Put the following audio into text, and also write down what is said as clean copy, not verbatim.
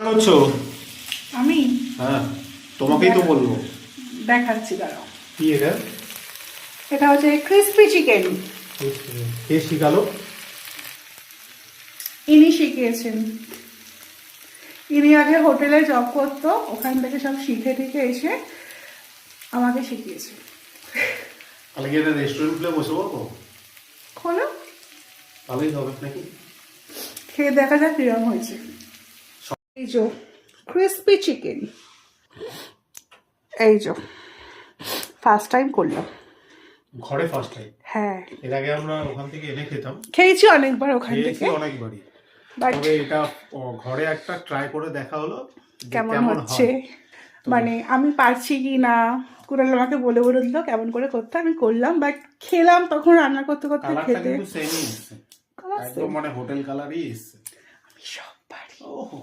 করছো? আমি হ্যাঁ, তোমাকেই তো বলবো। দেখাচ্ছি, দাঁড়াও। কি এটা? এটা হচ্ছে ক্রিসপি চিকেন। কে শিখালো? ইনি শিখিয়েছেন। ইনি আগে হোটেলে জব করতো, ওখান থেকে সব শিখে টিখে এসে আমাকে শিখিয়েছে। তাহলে কি এটা রেস্টুরেন্ট খুলে বসে পড়বো? খোলো, ভালোই হবে নাকি? খেয়ে দেখা যাক কিরম হয়েছে। এই যে ক্রিসপি চিকেন, এই যে ফার্স্ট টাইম করলাম ঘরে ফার্স্ট টাইম? হ্যাঁ, এর আগে আমরা ওখান থেকে এনে খেতাম, খেয়েছি অনেকবার ওখান খেয়েছি থেকে, অনেকবারই। বাট তবে এটা ঘরে একটা ট্রাই করে দেখা হলো যে কেমন হচ্ছে, হয়। মানে আমি পারছি কি না। কুড়াল আমাকে বলে বলে দিল কেমন করে করতে, আমি করলাম, বাট খেলাম তখন রান্না করতে করতে কালারটা খেতে কিন্তু সেমই এসছে, কালার একদম মানে হোটেল কালারই এসছে। আমি সব পারি। ওহো,